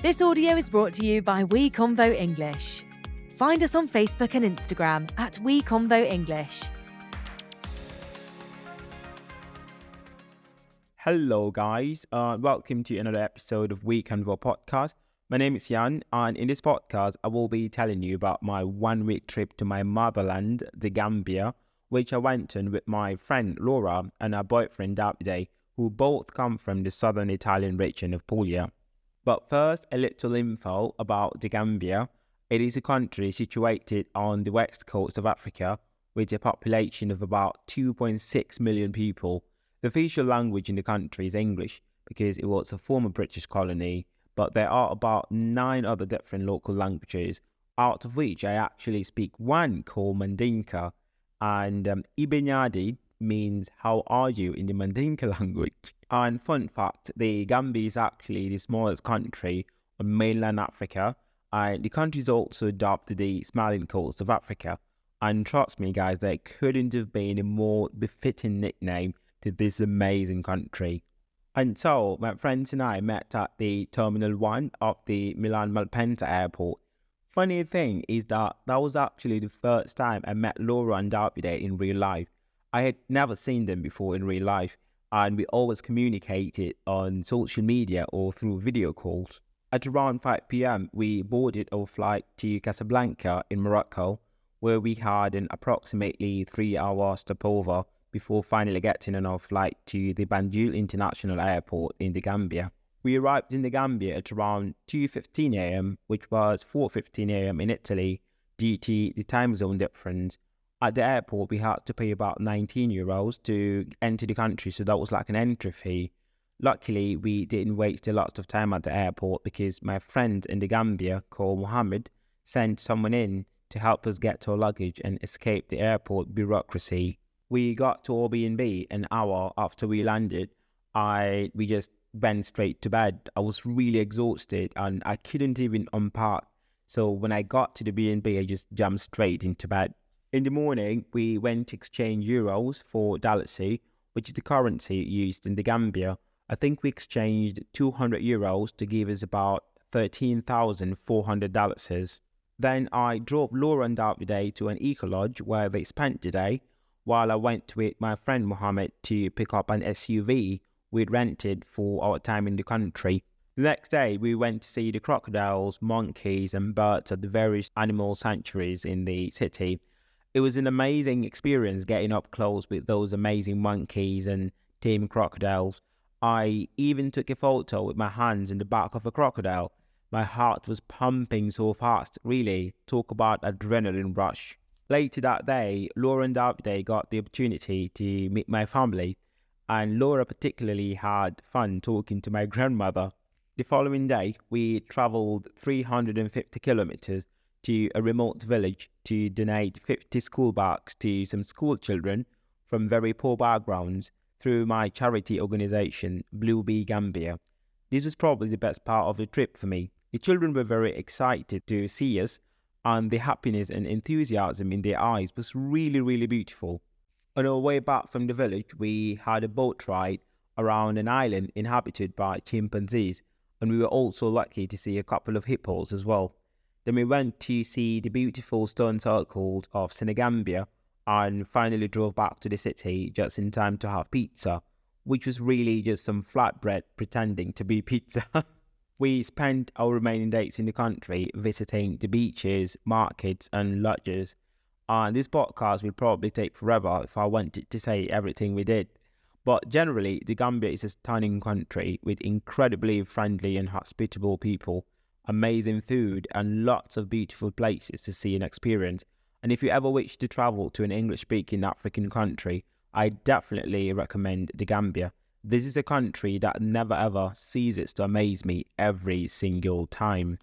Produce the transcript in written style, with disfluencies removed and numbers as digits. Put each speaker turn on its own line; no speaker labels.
This audio is brought to you by We Convo English. Find us on Facebook and Instagram at We Convo English.
Hello guys, welcome to another episode of We Convo podcast. My name is Jan, and in this podcast I will be telling you about my 1 week trip to my motherland, the Gambia, which I went on with my friend Laura and her boyfriend Davide, who both come from the southern Italian region of Puglia. But first, a little info about the Gambia. It is a country situated on the west coast of Africa with a population of about 2.6 million people. The official language in the country is English because it was a former British colony, but there are about 9 other different local languages, out of which I actually speak one called Mandinka, and Ibenyadi means how are you in the Mandinka language. And fun fact, the Gambia is actually the smallest country on mainland Africa, and the country is also dubbed the Smiling Coast of Africa. And trust me guys, there couldn't have been a more befitting nickname to this amazing country. And so my friends and I met at the Terminal 1 of the Milan Malpensa airport. Funny thing is that was actually the first time I met Laura and Davide in real life. I had never seen them before in real life, and we always communicated on social media or through video calls. At around 5 p.m, we boarded our flight to Casablanca in Morocco, where we had an approximately 3-hour stopover before finally getting on our flight to the Banjul International Airport in the Gambia. We arrived in the Gambia at around 2:15 a.m, which was 4:15 a.m. in Italy due to the time zone difference. At the airport, we had to pay about €19 to enter the country, so that was like an entry fee. Luckily, we didn't waste a lot of time at the airport because my friend in the Gambia, called Mohammed, sent someone in to help us get our luggage and escape the airport bureaucracy. We got to Airbnb an hour after we landed. We just went straight to bed. I was really exhausted and I couldn't even unpack. So when I got to the B&B, I just jumped straight into bed. In the morning, we went to exchange euros for dalasi, which is the currency used in the Gambia. I think we exchanged €200 to give us about 13,400 dalasis. Then I drove Laura and Davide to an eco-lodge where they spent the day, while I went with my friend Mohammed to pick up an SUV we'd rented for our time in the country. The next day, we went to see the crocodiles, monkeys and birds at the various animal sanctuaries in the city. It was an amazing experience getting up close with those amazing monkeys and tame crocodiles. I even took a photo with my hands in the back of a crocodile. My heart was pumping so fast, really. Talk about adrenaline rush. Later that day, Laura and Davide got the opportunity to meet my family, and Laura particularly had fun talking to my grandmother. The following day, we travelled 350 kilometers to a remote village to donate 50 school bags to some school children from very poor backgrounds through my charity organisation, Blue Bee Gambia. This was probably the best part of the trip for me. The children were very excited to see us, and the happiness and enthusiasm in their eyes was really, really beautiful. On our way back from the village, we had a boat ride around an island inhabited by chimpanzees, and we were also lucky to see a couple of hippos as well. Then we went to see the beautiful stone circle of Senegambia and finally drove back to the city just in time to have pizza, which was really just some flatbread pretending to be pizza. We spent our remaining days in the country visiting the beaches, markets and lodges. And this podcast will probably take forever if I wanted to say everything we did. But generally, the Gambia is a stunning country with incredibly friendly and hospitable people, amazing food and lots of beautiful places to see and experience. And if you ever wish to travel to an English-speaking African country, I definitely recommend the Gambia. This is a country that never ever ceases to amaze me every single time.